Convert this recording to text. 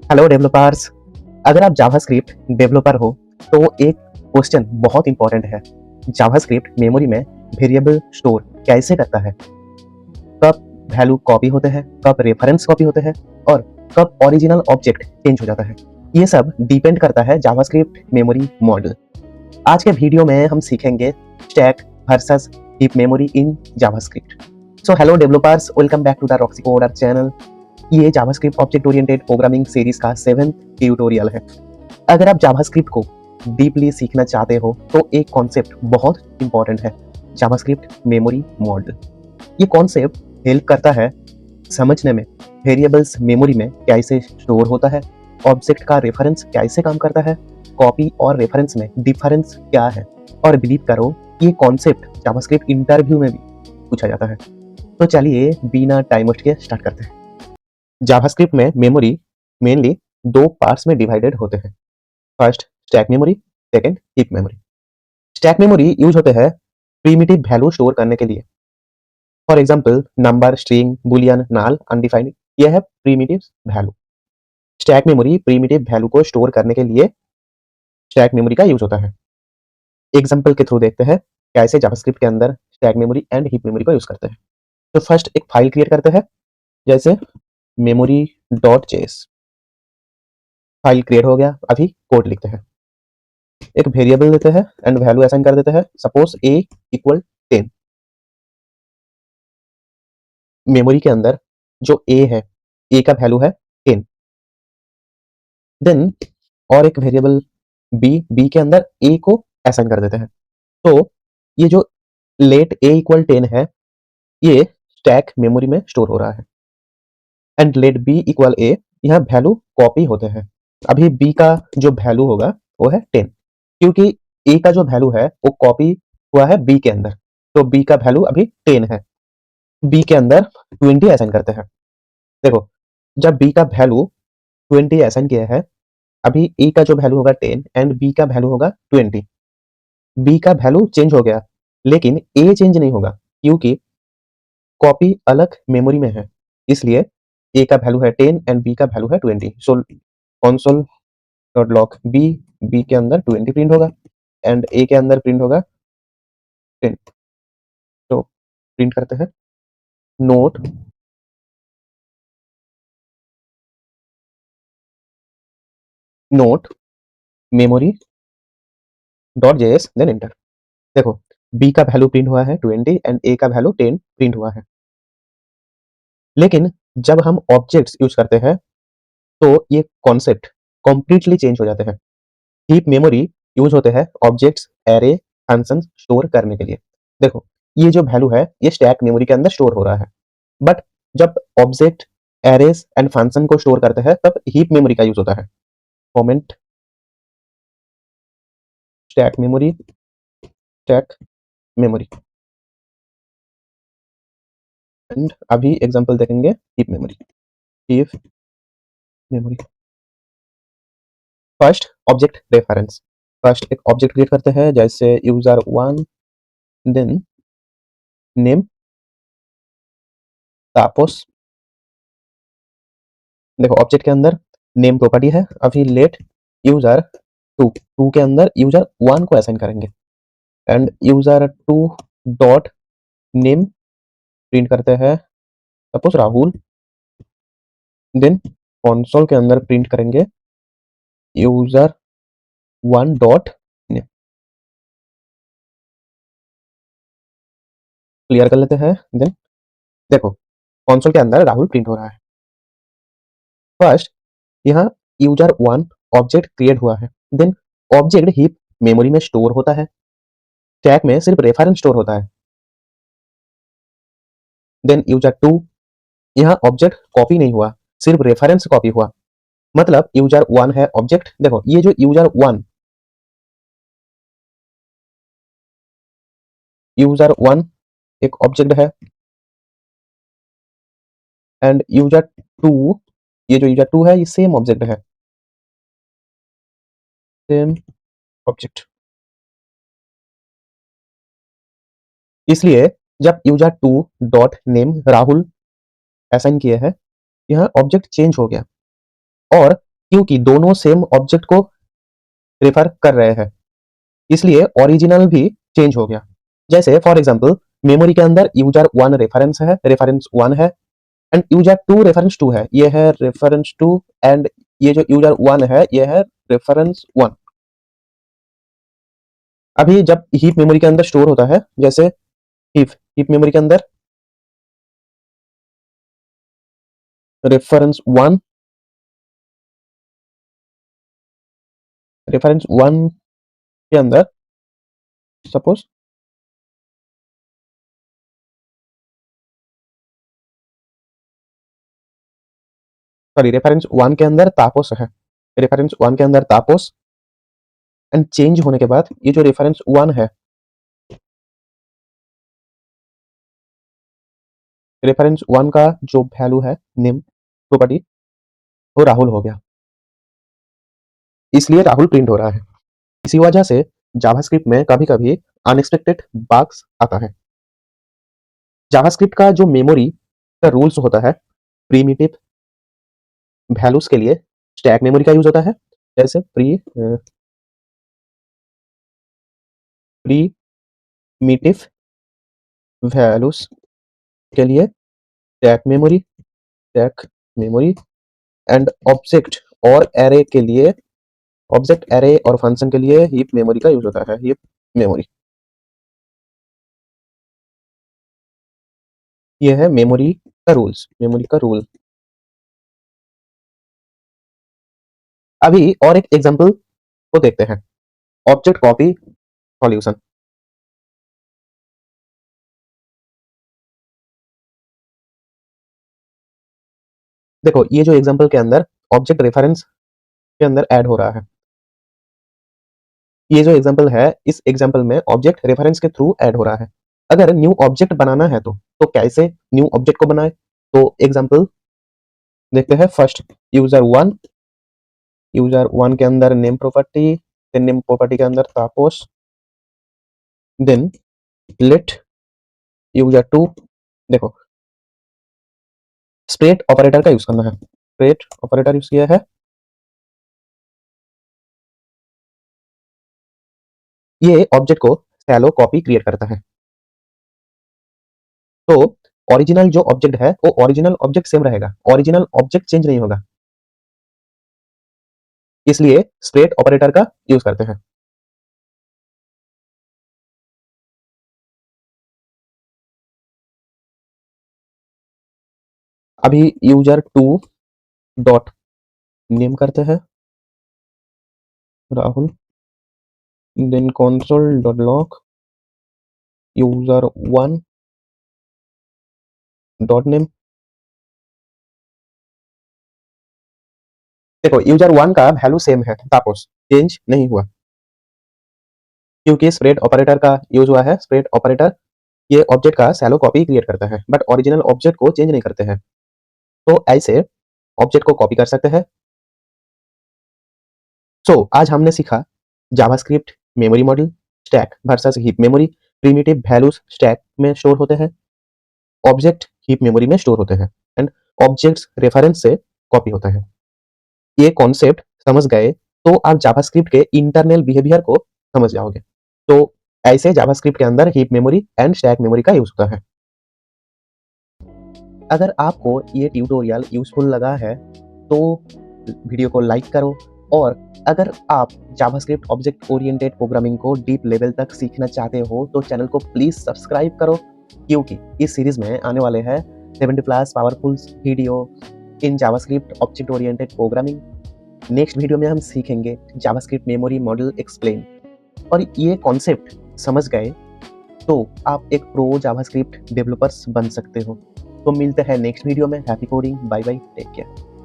Hello developers. अगर आप JavaScript developer हो तो एक क्वेश्चन बहुत इंपॉर्टेंट है। जावास्क्रिप्ट मेमोरी में वेरिएबल स्टोर कैसे करता है? कब वैल्यू कॉपी होते हैं, कब रेफरेंस कॉपी होते हैं और कब ओरिजिनल ऑब्जेक्ट चेंज हो जाता है? ये सब डिपेंड करता है जावास्क्रिप्ट मेमोरी मॉडल। आज के वीडियो में हम सीखेंगे stack versus heap memory in JavaScript. So hello developers, welcome back to the Roxy coder channel. ये JavaScript object oriented programming series का 7th ट्यूटोरियल है। अगर आप जावास्क्रिप्ट को डीपली सीखना चाहते हो तो एक कॉन्सेप्ट बहुत इंपॉर्टेंट है, जावास्क्रिप्ट मेमोरी मॉडल। ये कॉन्सेप्ट हेल्प करता है समझने में वेरिएबल्स मेमोरी में कैसे स्टोर होता है, ऑब्जेक्ट का रेफरेंस कैसे काम करता है, कॉपी और रेफरेंस में डिफरेंस क्या है। और बिलीव करो, ये कॉन्सेप्ट जावास्क्रिप्ट इंटरव्यू में भी पूछा जाता है। तो चलिए बिना टाइम वेस्ट के स्टार्ट करते हैं। जावास्क्रिप्ट में मेमोरी मेनली दो पार्ट्स में डिवाइडेड होते हैं। First stack memory, second heap memory. Stack memory use होते हैं प्रिमिटिव वैल्यू स्टोर करने के लिए। For example number, string, boolean, null, undefined, यह है primitive value. Stack memory primitive value को स्टोर करने के लिए स्टैक मेमोरी का यूज होता है। एग्जांपल के थ्रू देखते हैं कैसे जावास्क्रिप्ट के अंदर stack memory and heap memory को यूज करते हैं। तो फर्स्ट एक फाइल क्रिएट करते हैं, जैसे memory dot JS. File create हो गया, अभी कोड लिखते हैं। एक वेरिएबल लेते हैं एंड वैल्यू असाइन कर देते हैं, सपोज a इक्वल 10। मेमोरी के अंदर जो a है, a का वैल्यू है 10। देन और एक वेरिएबल b के अंदर a को असाइन कर देते हैं। तो ये जो लेट a इक्वल 10 है, ये स्टैक मेमोरी में स्टोर हो रहा है। And let b equal a, यहाँ वैल्यू कॉपी होते हैं। अभी b का जो वैल्यू होगा वो है 10, क्योंकि a का जो वैल्यू है वो कॉपी हुआ है b के अंदर, तो b का वैल्यू अभी 10 है। b के अंदर 20 असाइन करते हैं। देखो, जब b का वैल्यू 20 असाइन किया है, अभी a का जो वैल्यू होगा 10 एंड b का वैल्यू होगा 20। b का वैल्यू चेंज हो गया, लेकिन a चेंज नहीं होगा, क्योंकि कॉपी अलग मेमोरी में है। इसलिए a का वैल्यू है 10 एंड b का वैल्यू है 20। सो console डॉट लॉग b के अंदर 20 प्रिंट होगा एंड a के अंदर प्रिंट होगा 10। तो प्रिंट करते हैं node node memory dot JS, then enter. देखो, b का वैल्यू प्रिंट हुआ है 20 एंड a का वैल्यू 10 प्रिंट हुआ है। लेकिन जब हम ऑब्जेक्ट्स यूज करते हैं तो ये कॉन्सेप्ट कंप्लीटली चेंज हो जाते हैं। हीप मेमोरी यूज होते हैं ऑब्जेक्ट्स, एरे, फंक्शन स्टोर करने के लिए। देखो, ये जो वैल्यू है ये स्टैक मेमोरी के अंदर स्टोर हो रहा है, बट जब ऑब्जेक्ट, एरेस एंड फंक्शन को स्टोर करते हैं तब हीप मेमोरी का यूज होता है। Comment stack memory, stack memory. And अभी एग्जांपल देखेंगे heap memory. Heap memory. First object reference. First एक ऑब्जेक्ट क्रिएट करते हैं, जैसे यूजर 1, देन नेम, तापोस। देखो, ऑब्जेक्ट के अंदर नेम प्रॉपर्टी है, अभी लेट यूजर 2 के अंदर यूजर 1 को असाइन करेंगे and user 2 dot name print करते हैं, सपोज राहुल। देन कंसोल के अंदर प्रिंट करेंगे यूजर 1 डॉट नेम। क्लियर कर लेते हैं। देन देखो, कंसोल के अंदर राहुल प्रिंट हो रहा है। फर्स्ट यहाँ यूजर 1 ऑब्जेक्ट क्रिएट हुआ है, देन ऑब्जेक्ट हीप मेमोरी में स्टोर होता है, स्टैक में सिर्फ रेफरेंस स्टोर होता है। देन यूजर 2, यहाँ ऑब्जेक्ट कॉपी नहीं हुआ, सिर्फ रेफरेंस कॉपी हुआ। मतलब यूजर 1 है ऑब्जेक्ट। देखो, ये जो यूजर 1 एक ऑब्जेक्ट है एंड यूजर 2, ये जो यूजर 2 है ये सेम ऑब्जेक्ट है, सेम ऑब्जेक्ट। इसलिए जब user 2 dot name Rahul assign किए हैं, यहाँ ऑब्जेक्ट चेंज हो गया और क्योंकि दोनों सेम ऑब्जेक्ट को रेफर कर रहे हैं, इसलिए ओरिजिनल भी चेंज हो गया। जैसे फॉर एग्जांपल मेमोरी के अंदर यूजर 1 रेफरेंस 1 है एंड यूजर 2 रेफरेंस 2 है, ये है रेफरेंस 2 एंड ये जो यूजर 1 है ये है रेफरेंस 1। अभी जब हीप मेमोरी के अंदर स्टोर होता है, जैसे हीप मेमोरी के अंदर रेफरेंस 1 के अंदर सपोज सॉरी रेफरेंस 1 के अंदर तापोस है, रेफरेंस 1 के अंदर तापोस एंड चेंज होने के बाद ये जो रेफरेंस 1 है, रेफरेंस 1 का जो वैल्यू है नेम प्रॉपर्टी वो राहुल हो गया, इसलिए राहुल प्रिंट हो रहा है। इसी वजह से जावास्क्रिप्ट में कभी-कभी अनएक्सपेक्टेड बग्स आता है। जावास्क्रिप्ट का जो मेमोरी का रूल्स होता है, प्रिमिटिव वैल्यूज के लिए स्टैक मेमोरी का यूज होता है। जैसे प्रीमिटिव वैल्यूज के लिए stack memory and object array और फंक्शन के लिए हीप मेमोरी का यूज होता है, हीप मेमोरी। ये है मेमोरी का रूल। अभी और एक एग्जांपल को देखते हैं, ऑब्जेक्ट कॉपी सॉल्यूशन। देखो ये जो एग्जांपल के अंदर ऑब्जेक्ट रेफरेंस के अंदर ऐड हो रहा है, ये जो एग्जांपल है इस एग्जांपल में ऑब्जेक्ट रेफरेंस के थ्रू ऐड हो रहा है। अगर न्यू ऑब्जेक्ट बनाना है तो कैसे न्यू ऑब्जेक्ट को बनाए, तो एग्जांपल देखते हैं। फर्स्ट यूजर 1 के अंदर name property, then name property के अंदर तापोस, देन लेट यूजर 2, देखो स्प्रेड ऑपरेटर का यूज करना है, स्प्रेड ऑपरेटर यूज किया है। ये ऑब्जेक्ट को शैलो कॉपी क्रिएट करता है, तो ओरिजिनल जो ऑब्जेक्ट है वो ओरिजिनल ऑब्जेक्ट सेम रहेगा, ओरिजिनल ऑब्जेक्ट चेंज नहीं होगा, इसलिए स्प्रेड ऑपरेटर का यूज करते हैं। अभी यूजर 2 डॉट नेम करते हैं Rahul, then console dot log user 1 dot name. देखो यूजर 1 का वैल्यू सेम है, तापोस चेंज नहीं हुआ क्योंकि स्प्रेड ऑपरेटर का यूज हुआ है। स्प्रेड ऑपरेटर ये ऑब्जेक्ट का शैलो कॉपी क्रिएट करता है बट ओरिजिनल ऑब्जेक्ट को चेंज नहीं करते हैं, तो ऐसे ऑब्जेक्ट को कॉपी कर सकते हैं। आज हमने सीखा JavaScript memory model, stack versus heap memory, primitive values stack में स्टोर होते हैं, ऑब्जेक्ट हीप मेमोरी में स्टोर होते हैं एंड ऑब्जेक्ट्स रेफरेंस से कॉपी होता है। ये कॉन्सेप्ट समझ गए तो आप जावास्क्रिप्ट के इंटरनल बिहेवियर को समझ जाओगे। तो ऐसे जावास्क्रिप्ट के अंदर heap memory and stack memory का यूज होता है। अगर आपको ये ट्यूटोरियल यूजफुल लगा है तो वीडियो को लाइक करो, और अगर आप जावास्क्रिप्ट ऑब्जेक्ट ओरिएंटेड प्रोग्रामिंग को डीप लेवल तक सीखना चाहते हो तो चैनल को प्लीज सब्सक्राइब करो, क्योंकि इस सीरीज में आने वाले हैं 70+ powerful video in JavaScript object oriented programming. Next video में हम सीखेंगे जावास्क्रिप्ट मेमोरी मॉडल एक्सप्लेन, और ये कॉन्सेप्ट समझ गए तो आप एक प्रो जावास्क्रिप्ट डेवलपर्स बन सकते हो। तो मिलते हैं नेक्स्ट वीडियो में। Happy coding, bye bye, take care.